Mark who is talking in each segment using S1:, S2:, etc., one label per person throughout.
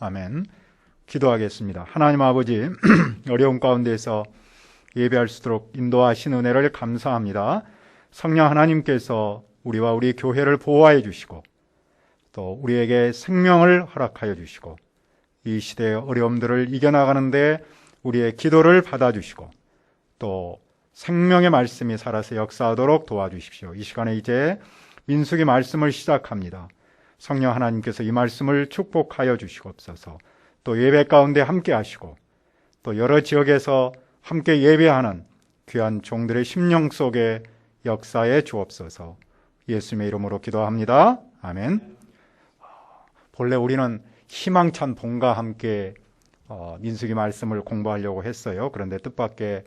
S1: 아멘. 기도하겠습니다. 하나님 아버지, 어려운 가운데서 예배할 수 있도록 인도하신 은혜를 감사합니다. 성령 하나님께서 우리와 우리 교회를 보호하여 주시고 또 우리에게 생명을 허락하여 주시고 이 시대의 어려움들을 이겨나가는데 우리의 기도를 받아주시고 또 생명의 말씀이 살아서 역사하도록 도와주십시오. 이 시간에 이제 민수기 말씀을 시작합니다. 성령 하나님께서 이 말씀을 축복하여 주시옵소서. 또 예배 가운데 함께 하시고 또 여러 지역에서 함께 예배하는 귀한 종들의 심령 속에 역사해 주옵소서. 예수님의 이름으로 기도합니다. 아멘. 본래 우리는 희망찬 봄과 함께 민수기 말씀을 공부하려고 했어요. 그런데 뜻밖의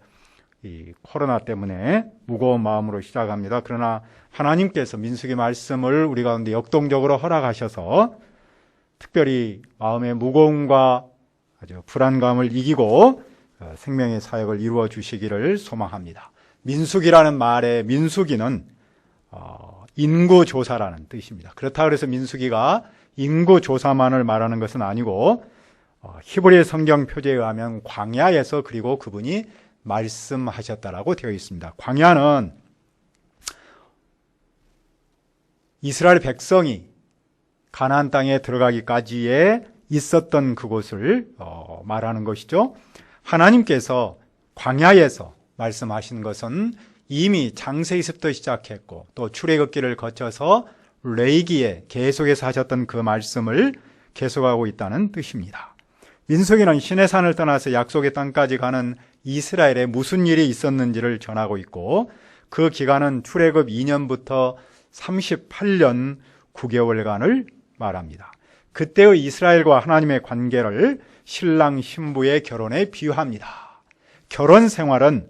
S1: 이 코로나 때문에 무거운 마음으로 시작합니다. 그러나 하나님께서 민수기 말씀을 우리 가운데 역동적으로 허락하셔서 특별히 마음의 무거움과 아주 불안감을 이기고 생명의 사역을 이루어 주시기를 소망합니다. 민수기라는 말의 민수기는 인구조사라는 뜻입니다. 그렇다고 해서 민수기가 인구조사만을 말하는 것은 아니고 히브리 성경 표제에 의하면 광야에서 그리고 그분이 말씀하셨다라고 되어 있습니다. 광야는 이스라엘 백성이 가나안 땅에 들어가기까지에 있었던 그곳을 말하는 것이죠. 하나님께서 광야에서 말씀하신 것은 이미 창세기부터 시작했고 또 출애굽기를 거쳐서 레위기에 계속해서 하셨던 그 말씀을 계속하고 있다는 뜻입니다. 민수기는 시내산을 떠나서 약속의 땅까지 가는 이스라엘에 무슨 일이 있었는지를 전하고 있고 그 기간은 출애굽 2년부터 38년 9개월간을 말합니다. 그때의 이스라엘과 하나님의 관계를 신랑 신부의 결혼에 비유합니다. 결혼 생활은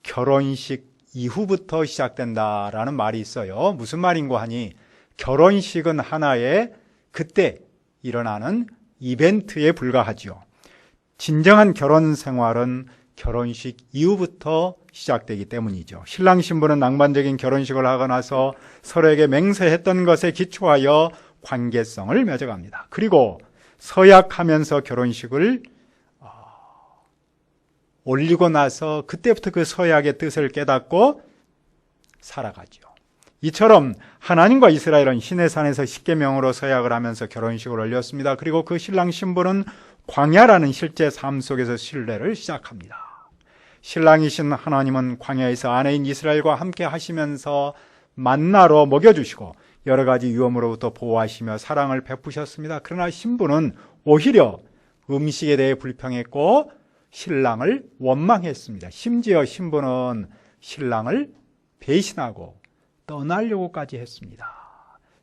S1: 결혼식 이후부터 시작된다라는 말이 있어요. 무슨 말인고 하니 결혼식은 하나의 그때 일어나는 이벤트에 불과하지요. 진정한 결혼 생활은 결혼식 이후부터 시작되기 때문이죠. 신랑 신부는 낭만적인 결혼식을 하고 나서 서로에게 맹세했던 것에 기초하여 관계성을 맺어갑니다. 그리고 서약하면서 결혼식을 올리고 나서 그때부터 그 서약의 뜻을 깨닫고 살아가죠. 이처럼 하나님과 이스라엘은 시내산에서 십계명으로 서약을 하면서 결혼식을 올렸습니다. 그리고 그 신랑 신부는 광야라는 실제 삶 속에서 신뢰를 시작합니다. 신랑이신 하나님은 광야에서 아내인 이스라엘과 함께 하시면서 만나로 먹여주시고 여러 가지 위험으로부터 보호하시며 사랑을 베푸셨습니다. 그러나 신부는 오히려 음식에 대해 불평했고 신랑을 원망했습니다. 심지어 신부는 신랑을 배신하고 떠나려고까지 했습니다.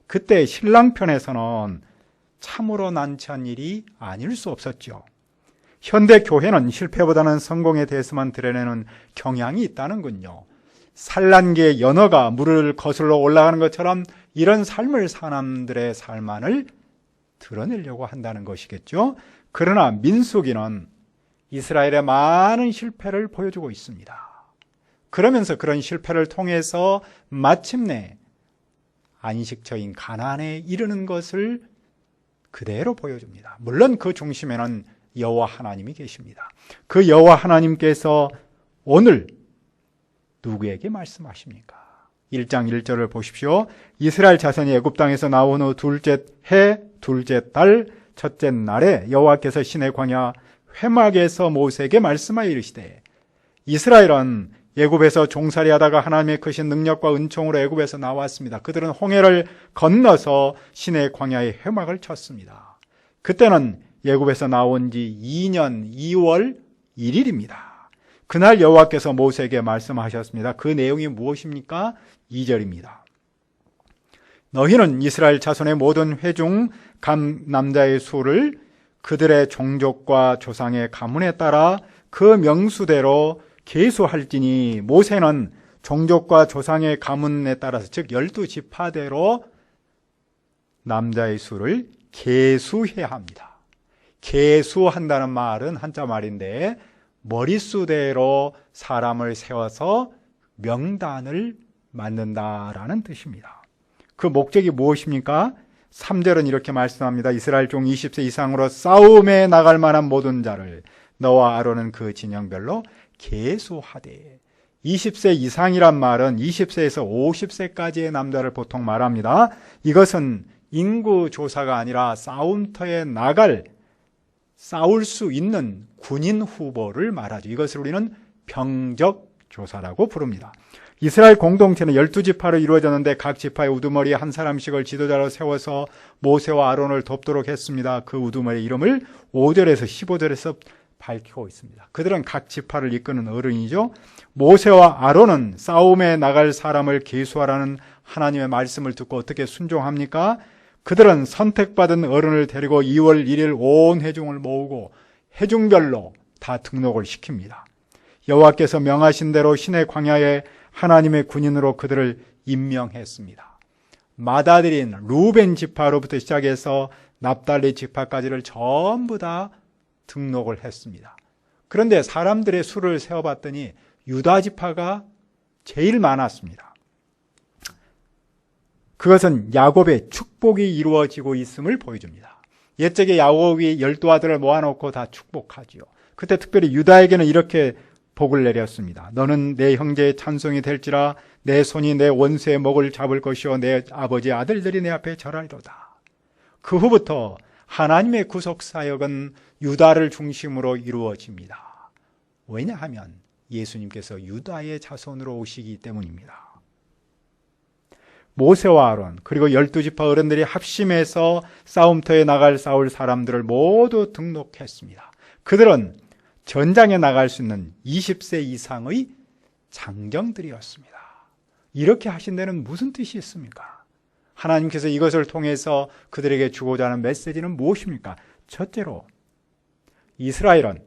S1: 그때 신랑 편에서는 참으로 난처한 일이 아닐 수 없었죠. 현대 교회는 실패보다는 성공에 대해서만 드러내는 경향이 있다는군요. 산란기의 연어가 물을 거슬러 올라가는 것처럼 이런 삶을 사람들의 삶안을 드러내려고 한다는 것이겠죠. 그러나 민수기는 이스라엘의 많은 실패를 보여주고 있습니다. 그러면서 그런 실패를 통해서 마침내 안식처인 가나안에 이르는 것을 그대로 보여줍니다. 물론 그 중심에는 여호와 하나님이 계십니다. 그 여호와 하나님께서 오늘 누구에게 말씀하십니까? 1장 1절을 보십시오. 이스라엘 자손이 애굽 땅에서 나온 후 둘째 해 둘째 달 첫째 날에 여호와께서 시내 광야 회막에서 모세에게 말씀하여 이르시되 이스라엘은 애굽에서 종살이하다가 하나님의 크신 능력과 은총으로 애굽에서 나왔습니다. 그들은 홍해를 건너서 시내 광야의 회막을 쳤습니다. 그때는 애굽에서 나온 지 2년 2월 1일입니다. 그날 여호와께서 모세에게 말씀하셨습니다. 그 내용이 무엇입니까? 2절입니다. 너희는 이스라엘 자손의 모든 회중 감 남자의 수를 그들의 종족과 조상의 가문에 따라 그 명수대로 계수할지니 모세는 종족과 조상의 가문에 따라서 즉 12지파대로 남자의 수를 계수해야 합니다. 계수한다는 말은 한자 말인데 머릿수대로 사람을 세워서 명단을 만든다라는 뜻입니다. 그 목적이 무엇입니까? 3절은 이렇게 말씀합니다. 이스라엘 종 20세 이상으로 싸움에 나갈 만한 모든 자를 너와 아론은 그 진영별로 계수하되. 20세 이상이란 말은 20세에서 50세까지의 남자를 보통 말합니다. 이것은 인구 조사가 아니라 싸움터에 나갈, 싸울 수 있는 군인 후보를 말하죠. 이것을 우리는 병적 조사라고 부릅니다. 이스라엘 공동체는 12지파로 이루어졌는데 각 지파의 우두머리에 한 사람씩을 지도자로 세워서 모세와 아론을 돕도록 했습니다. 그 우두머리 이름을 5절에서 15절에서 밝히고 있습니다. 그들은 각 지파를 이끄는 어른이죠. 모세와 아론은 싸움에 나갈 사람을 계수하라는 하나님의 말씀을 듣고 어떻게 순종합니까? 그들은 선택받은 어른을 데리고 2월 1일 온 회중을 모으고 회중별로 다 등록을 시킵니다. 여호와께서 명하신 대로 신의 광야에 하나님의 군인으로 그들을 임명했습니다. 맏아들인 루벤 지파로부터 시작해서 납달리 지파까지를 전부 다 등록을 했습니다. 그런데 사람들의 수를 세어봤더니 유다 지파가 제일 많았습니다. 그것은 야곱의 축복이 이루어지고 있음을 보여줍니다. 옛적에 야곱이 12아들을 모아놓고 다 축복하지요. 그때 특별히 유다에게는 이렇게 복을 내렸습니다. 너는 내 형제의 찬송이 될지라 내 손이 내 원수의 목을 잡을 것이요 내 아버지의 아들들이 내 앞에 절하리로다. 그 후부터 하나님의 구속사역은 유다를 중심으로 이루어집니다. 왜냐하면 예수님께서 유다의 자손으로 오시기 때문입니다. 모세와 아론 그리고 12지파 어른들이 합심해서 싸움터에 나갈 싸울 사람들을 모두 등록했습니다. 그들은 전장에 나갈 수 있는 20세 이상의 장정들이었습니다. 이렇게 하신 데는 무슨 뜻이 있습니까? 하나님께서 이것을 통해서 그들에게 주고자 하는 메시지는 무엇입니까? 첫째로 이스라엘은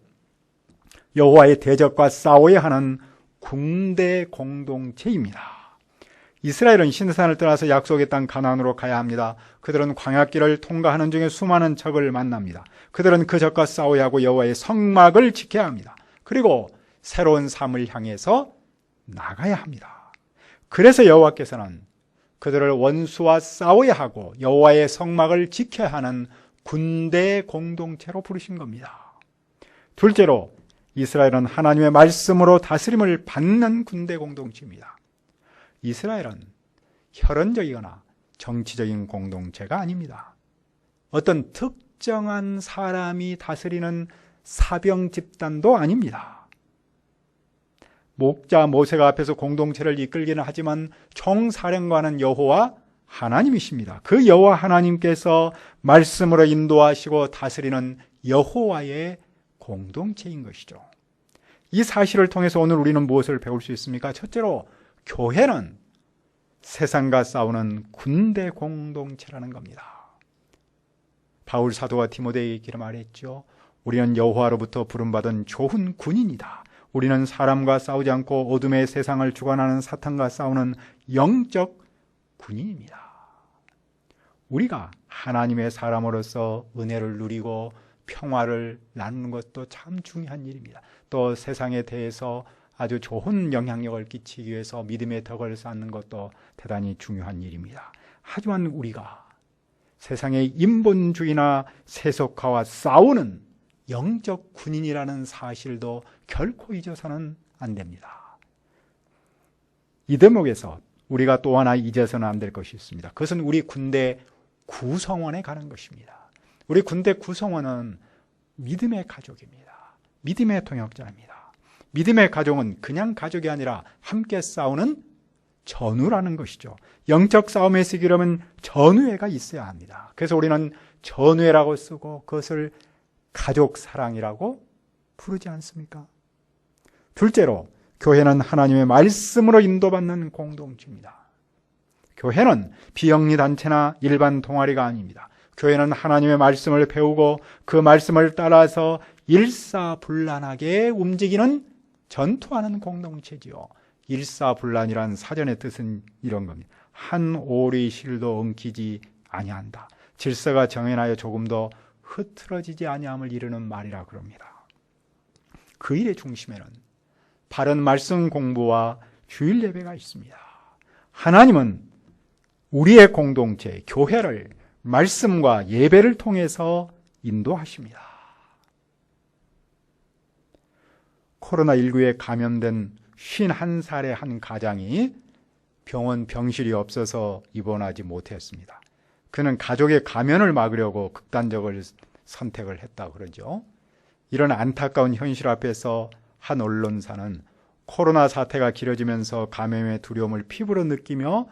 S1: 여호와의 대적과 싸워야 하는 군대 공동체입니다. 이스라엘은 시내산을 떠나서 약속의 땅 가나안으로 가야 합니다. 그들은 광야길을 통과하는 중에 수많은 적을 만납니다. 그들은 그 적과 싸워야 하고 여호와의 성막을 지켜야 합니다. 그리고 새로운 삶을 향해서 나가야 합니다. 그래서 여호와께서는 그들을 원수와 싸워야 하고 여호와의 성막을 지켜야 하는 군대 공동체로 부르신 겁니다. 둘째로 이스라엘은 하나님의 말씀으로 다스림을 받는 군대 공동체입니다. 이스라엘은 혈연적이거나 정치적인 공동체가 아닙니다. 어떤 특정한 사람이 다스리는 사병 집단도 아닙니다. 목자 모세가 앞에서 공동체를 이끌기는 하지만 총사령관은 여호와 하나님이십니다. 그 여호와 하나님께서 말씀으로 인도하시고 다스리는 여호와의 공동체인 것이죠. 이 사실을 통해서 오늘 우리는 무엇을 배울 수 있습니까? 첫째로 교회는 세상과 싸우는 군대 공동체라는 겁니다. 바울 사도가 디모데에게 말했죠. 우리는 여호와로부터 부름받은 좋은 군인이다. 우리는 사람과 싸우지 않고 어둠의 세상을 주관하는 사탄과 싸우는 영적 군인입니다. 우리가 하나님의 사람으로서 은혜를 누리고 평화를 나누는 것도 참 중요한 일입니다. 또 세상에 대해서 아주 좋은 영향력을 끼치기 위해서 믿음의 덕을 쌓는 것도 대단히 중요한 일입니다. 하지만 우리가 세상의 인본주의나 세속화와 싸우는 영적 군인이라는 사실도 결코 잊어서는 안 됩니다. 이 대목에서 우리가 또 하나 잊어서는 안 될 것이 있습니다. 그것은 우리 군대 구성원에 가는 것입니다. 우리 군대 구성원은 믿음의 가족입니다. 믿음의 동역자입니다. 믿음의 가족은 그냥 가족이 아니라 함께 싸우는 전우라는 것이죠. 영적 싸움에 쓰기려면 전우회가 있어야 합니다. 그래서 우리는 전우회라고 쓰고 그것을 가족 사랑이라고 부르지 않습니까? 둘째로 교회는 하나님의 말씀으로 인도받는 공동체입니다. 교회는 비영리 단체나 일반 동아리가 아닙니다. 교회는 하나님의 말씀을 배우고 그 말씀을 따라서 일사불란하게 움직이는 전투하는 공동체지요. 일사불란이란 사전의 뜻은 이런 겁니다. 한 오리 실도 엉키지 아니한다. 질서가 정연하여 조금도 흐트러지지 아니함을 이루는 말이라 그럽니다. 그 일의 중심에는 바른 말씀 공부와 주일 예배가 있습니다. 하나님은 우리의 공동체, 교회를 말씀과 예배를 통해서 인도하십니다. 코로나19에 감염된 51살의 한 가장이 병원 병실이 없어서 입원하지 못했습니다. 그는 가족의 감염을 막으려고 극단적을 선택을 했다고 그러죠. 이런 안타까운 현실 앞에서 한 언론사는 코로나 사태가 길어지면서 감염의 두려움을 피부로 느끼며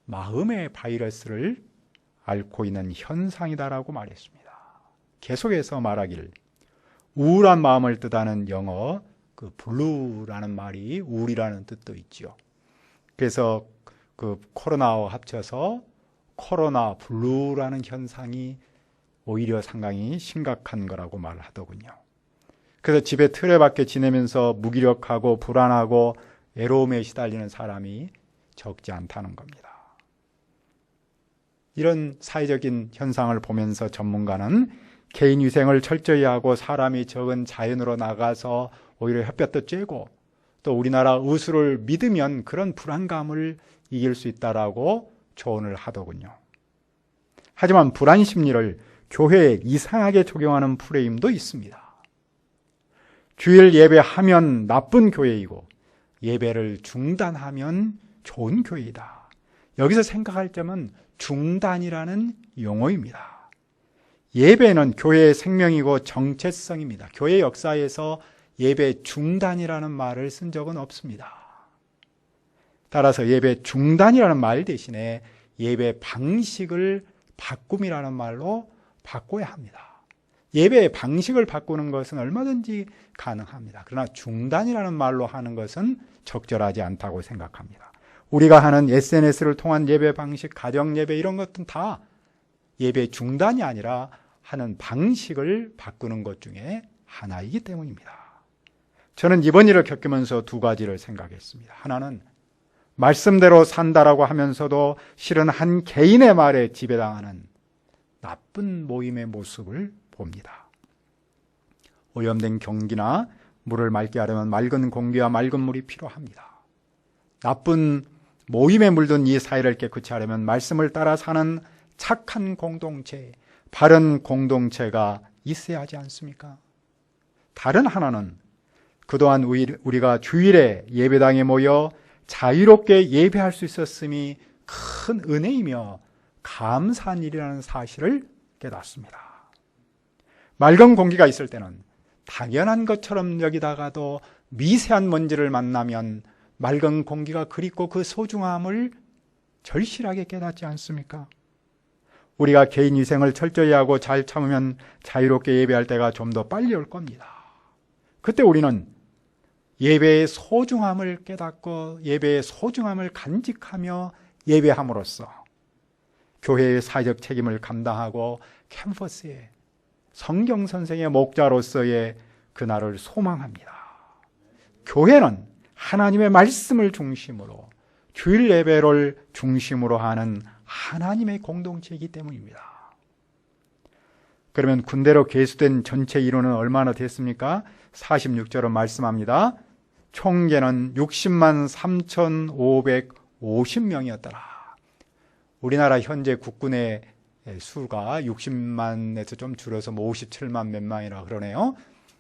S1: 마음의 바이러스를 앓고 있는 현상이다라고 말했습니다. 계속해서 말하기를 우울한 마음을 뜻하는 영어 그 블루라는 말이 우울이라는 뜻도 있죠. 그래서 그 코로나와 합쳐서 코로나 블루라는 현상이 오히려 상당히 심각한 거라고 말하더군요. 그래서 집에 틀에박혀 지내면서 무기력하고 불안하고 외로움에 시달리는 사람이 적지 않다는 겁니다. 이런 사회적인 현상을 보면서 전문가는 개인 위생을 철저히 하고 사람이 적은 자연으로 나가서 오히려 햇볕도 쬐고 또 우리나라 의술을 믿으면 그런 불안감을 이길 수 있다라고 조언을 하더군요. 하지만 불안 심리를 교회에 이상하게 적용하는 프레임도 있습니다. 주일 예배하면 나쁜 교회이고 예배를 중단하면 좋은 교회이다. 여기서 생각할 점은 중단이라는 용어입니다. 예배는 교회의 생명이고 정체성입니다. 교회 역사에서 예배 중단이라는 말을 쓴 적은 없습니다. 따라서 예배 중단이라는 말 대신에 예배 방식을 바꿈이라는 말로 바꿔야 합니다. 예배의 방식을 바꾸는 것은 얼마든지 가능합니다. 그러나 중단이라는 말로 하는 것은 적절하지 않다고 생각합니다. 우리가 하는 SNS를 통한 예배 방식, 가정 예배 이런 것들은 다 예배 중단이 아니라 하는 방식을 바꾸는 것 중에 하나이기 때문입니다. 저는 이번 일을 겪으면서 두 가지를 생각했습니다. 하나는 말씀대로 산다라고 하면서도 실은 한 개인의 말에 지배당하는 나쁜 모임의 모습을 봅니다. 오염된 경기나 물을 맑게 하려면 맑은 공기와 맑은 물이 필요합니다. 나쁜 모임에 물든 이 사회를 깨끗이 하려면 말씀을 따라 사는 착한 공동체, 바른 공동체가 있어야 하지 않습니까? 다른 하나는 그동안 우리가 주일에 예배당에 모여 자유롭게 예배할 수 있었음이 큰 은혜이며 감사한 일이라는 사실을 깨닫습니다. 맑은 공기가 있을 때는 당연한 것처럼 여기다가도 미세한 먼지를 만나면 맑은 공기가 그립고 그 소중함을 절실하게 깨닫지 않습니까? 우리가 개인 위생을 철저히 하고 잘 참으면 자유롭게 예배할 때가 좀 더 빨리 올 겁니다. 그때 우리는 예배의 소중함을 깨닫고 예배의 소중함을 간직하며 예배함으로써 교회의 사회적 책임을 감당하고 캠퍼스에 성경 선생의 목자로서의 그날을 소망합니다. 교회는 하나님의 말씀을 중심으로 주일 예배를 중심으로 하는 하나님의 공동체이기 때문입니다. 그러면 군대로 계수된 전체 인원은 얼마나 됐습니까? 46절은 말씀합니다. 총계는 60만 3,550명이었더라. 우리나라 현재 국군의 수가 60만에서 좀 줄어서 57만 몇 명이라 그러네요.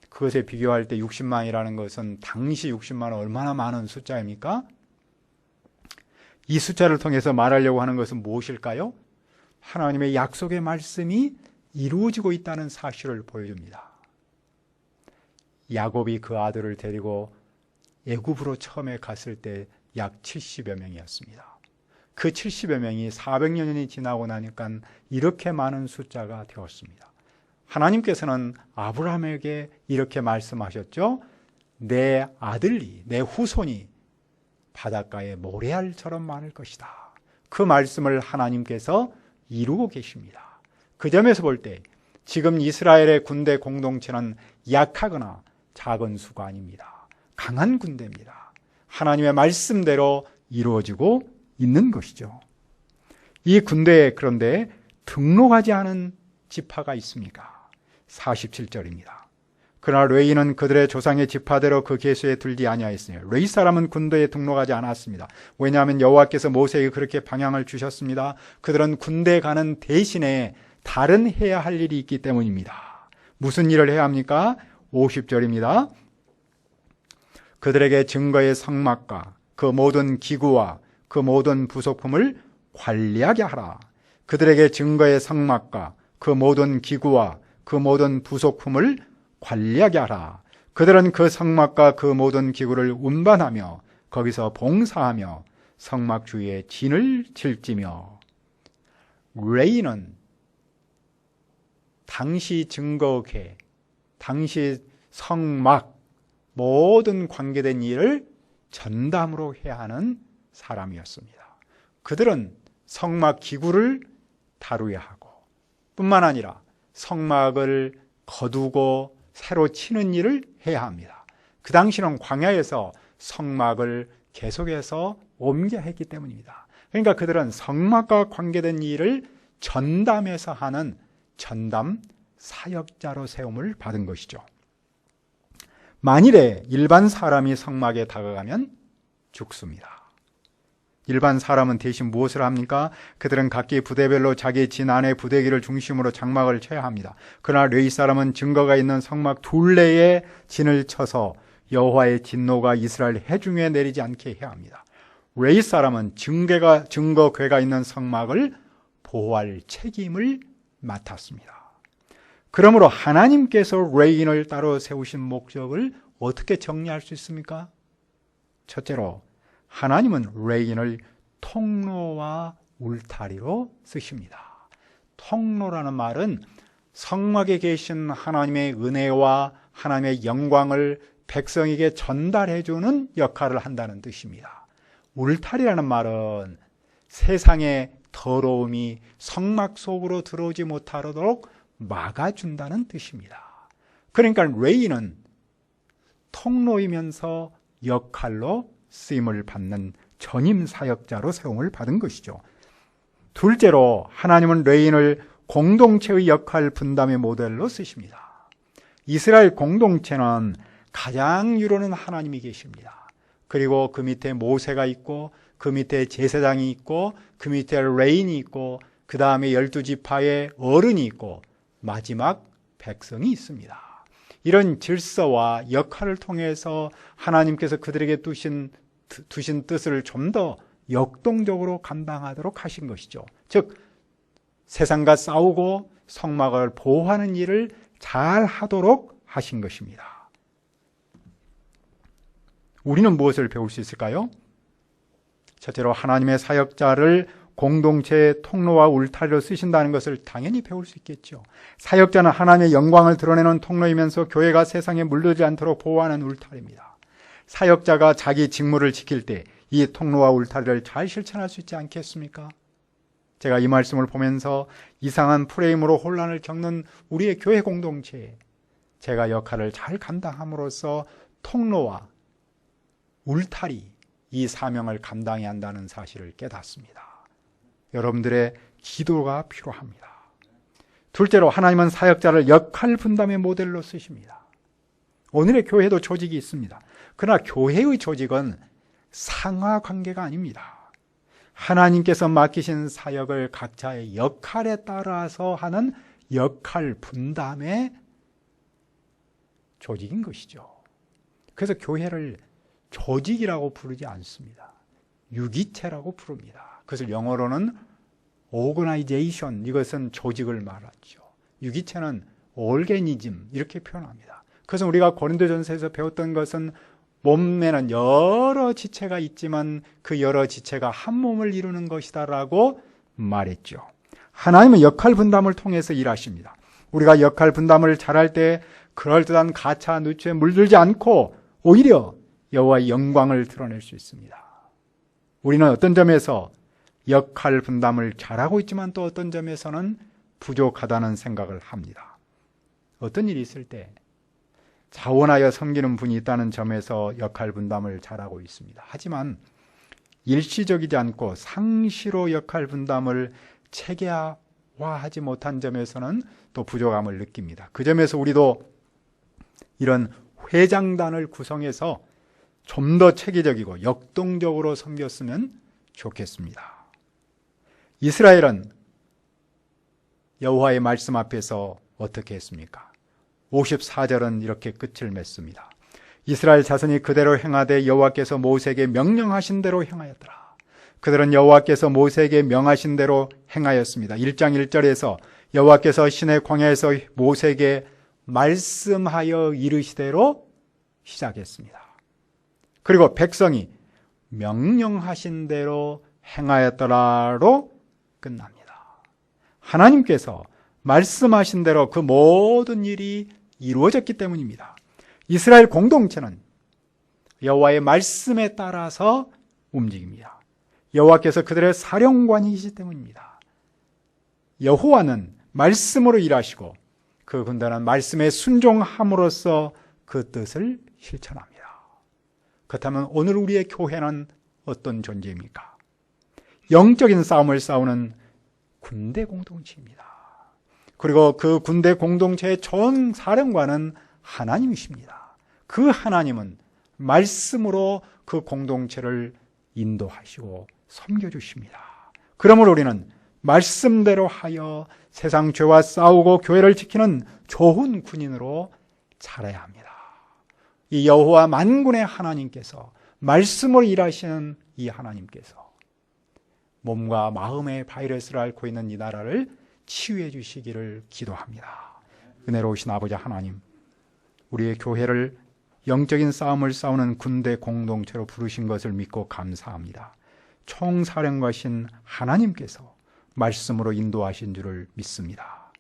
S1: 그것에 비교할 때 60만이라는 것은 당시 60만은 얼마나 많은 숫자입니까? 이 숫자를 통해서 말하려고 하는 것은 무엇일까요? 하나님의 약속의 말씀이 이루어지고 있다는 사실을 보여줍니다. 야곱이 그 아들을 데리고 애굽으로 처음에 갔을 때 약 70여 명이었습니다. 그 70여 명이 400년이 지나고 나니까 이렇게 많은 숫자가 되었습니다. 하나님께서는 아브라함에게 이렇게 말씀하셨죠. 내 아들이, 내 후손이 바닷가에 모래알처럼 많을 것이다. 그 말씀을 하나님께서 이루고 계십니다. 그 점에서 볼 때 지금 이스라엘의 군대 공동체는 약하거나 작은 수가 아닙니다. 강한 군대입니다. 하나님의 말씀대로 이루어지고 있는 것이죠. 이 군대에 그런데 등록하지 않은 지파가 있습니까? 47절입니다. 그러나 레위는 그들의 조상의 지파대로 그 계수에 들지 아니하였으니 레위 사람은 군대에 등록하지 않았습니다. 왜냐하면 여호와께서 모세에게 그렇게 방향을 주셨습니다. 그들은 군대에 가는 대신에 다른 해야 할 일이 있기 때문입니다. 무슨 일을 해야 합니까? 50절입니다. 그들에게 증거의 성막과 그 모든 기구와 그 모든 부속품을 관리하게 하라. 그들에게 증거의 성막과 그 모든 기구와 그 모든 부속품을 관리하게 하라. 그들은 그 성막과 그 모든 기구를 운반하며 거기서 봉사하며 성막 주위에 진을 칠지며. 레위는 당시 증거계, 당시 성막 모든 관계된 일을 전담으로 해야 하는 사람이었습니다. 그들은 성막 기구를 다루어야 하고 뿐만 아니라 성막을 거두고 새로 치는 일을 해야 합니다. 그 당시는 광야에서 성막을 계속해서 옮겨 했기 때문입니다. 그러니까 그들은 성막과 관계된 일을 전담해서 하는 전담 사역자로 세움을 받은 것이죠. 만일에 일반 사람이 성막에 다가가면 죽습니다. 일반 사람은 대신 무엇을 합니까? 그들은 각기 부대별로 자기 진 안의 부대기를 중심으로 장막을 쳐야 합니다. 그러나 레위 사람은 증거가 있는 성막 둘레에 진을 쳐서 여호와의 진노가 이스라엘 회중에 내리지 않게 해야 합니다. 레위 사람은 증거궤가 있는 성막을 보호할 책임을 맡았습니다. 그러므로 하나님께서 레위인을 따로 세우신 목적을 어떻게 정리할 수 있습니까? 첫째로 하나님은 레위인을 통로와 울타리로 쓰십니다. 통로라는 말은 성막에 계신 하나님의 은혜와 하나님의 영광을 백성에게 전달해주는 역할을 한다는 뜻입니다. 울타리라는 말은 세상의 더러움이 성막 속으로 들어오지 못하도록 막아준다는 뜻입니다. 그러니까 레위는 통로이면서 역할로 쓰임을 받는 전임 사역자로 세움을 받은 것이죠. 둘째로 하나님은 레위인을 공동체의 역할 분담의 모델로 쓰십니다. 이스라엘 공동체는 가장 위로는 하나님이 계십니다. 그리고 그 밑에 모세가 있고 그 밑에 제사장이 있고 그 밑에 레위인이 있고 그 다음에 12지파의 어른이 있고 마지막 백성이 있습니다. 이런 질서와 역할을 통해서 하나님께서 그들에게 두신 뜻을 좀 더 역동적으로 감당하도록 하신 것이죠. 즉 세상과 싸우고 성막을 보호하는 일을 잘 하도록 하신 것입니다. 우리는 무엇을 배울 수 있을까요? 첫째로 하나님의 사역자를 공동체의 통로와 울타리로 쓰신다는 것을 당연히 배울 수 있겠죠. 사역자는 하나님의 영광을 드러내는 통로이면서 교회가 세상에 물들지 않도록 보호하는 울타리입니다. 사역자가 자기 직무를 지킬 때 이 통로와 울타리를 잘 실천할 수 있지 않겠습니까? 제가 이 말씀을 보면서 이상한 프레임으로 혼란을 겪는 우리의 교회 공동체에 제가 역할을 잘 감당함으로써 통로와 울타리, 이 사명을 감당해야 한다는 사실을 깨닫습니다. 여러분들의 기도가 필요합니다. 둘째로 하나님은 사역자를 역할 분담의 모델로 쓰십니다. 오늘의 교회도 조직이 있습니다. 그러나 교회의 조직은 상하 관계가 아닙니다. 하나님께서 맡기신 사역을 각자의 역할에 따라서 하는 역할 분담의 조직인 것이죠. 그래서 교회를 조직이라고 부르지 않습니다. 유기체라고 부릅니다. 그것을 영어로는 organization, 이것은 조직을 말하죠. 유기체는 organism 이렇게 표현합니다. 그래서 우리가 고린도전서에서 배웠던 것은 몸에는 여러 지체가 있지만 그 여러 지체가 한 몸을 이루는 것이다라고 말했죠. 하나님은 역할 분담을 통해서 일하십니다. 우리가 역할 분담을 잘할 때 그럴듯한 가차 누추에 물들지 않고 오히려 여호와의 영광을 드러낼 수 있습니다. 우리는 어떤 점에서 역할 분담을 잘하고 있지만 또 어떤 점에서는 부족하다는 생각을 합니다. 어떤 일이 있을 때 자원하여 섬기는 분이 있다는 점에서 역할 분담을 잘하고 있습니다. 하지만 일시적이지 않고 상시로 역할 분담을 체계화하지 못한 점에서는 또 부족함을 느낍니다. 그 점에서 우리도 이런 회장단을 구성해서 좀 더 체계적이고 역동적으로 섬겼으면 좋겠습니다. 이스라엘은 여호와의 말씀 앞에서 어떻게 했습니까? 54절은 이렇게 끝을 맺습니다. 이스라엘 자손이 그대로 행하되 여호와께서 모세에게 명령하신 대로 행하였더라. 그들은 여호와께서 모세에게 명하신 대로 행하였습니다. 1장 1절에서 여호와께서 시내 광야에서 모세에게 말씀하여 이르시대로 시작했습니다. 그리고 백성이 명령하신 대로 행하였더라로 끝납니다. 하나님께서 말씀하신 대로 그 모든 일이 이루어졌기 때문입니다. 이스라엘 공동체는 여호와의 말씀에 따라서 움직입니다. 여호와께서 그들의 사령관이시기 때문입니다. 여호와는 말씀으로 일하시고 그 군단은 말씀에 순종함으로써 그 뜻을 실천합니다. 그렇다면 오늘 우리의 교회는 어떤 존재입니까? 영적인 싸움을 싸우는 군대 공동체입니다. 그리고 그 군대 공동체의 전 사령관은 하나님이십니다. 그 하나님은 말씀으로 그 공동체를 인도하시고 섬겨주십니다. 그러므로 우리는 말씀대로 하여 세상 죄와 싸우고 교회를 지키는 좋은 군인으로 자라야 합니다. 이 여호와 만군의 하나님께서 말씀으로 일하시는 이 하나님께서 몸과 마음의 바이러스를 앓고 있는 이 나라를 치유해 주시기를 기도합니다. 은혜로우신 아버지 하나님, 우리의 교회를 영적인 싸움을 싸우는 군대 공동체로 부르신 것을 믿고 감사합니다. 총사령관이신 하나님께서 말씀으로 인도하신 줄을 믿습니다.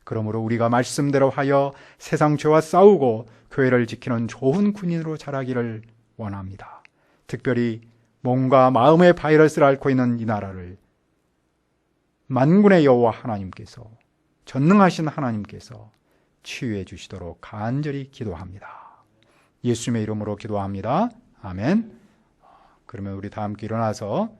S1: 그러므로 우리가 말씀대로 하여 세상 죄와 싸우고 교회를 지키는 좋은 군인으로 자라기를 원합니다. 특별히 몸과 마음의 바이러스를 앓고 있는 이 나라를 만군의 여호와 하나님께서, 전능하신 하나님께서 치유해 주시도록 간절히 기도합니다. 예수님의 이름으로 기도합니다. 아멘. 그러면 우리 다 함께 일어나서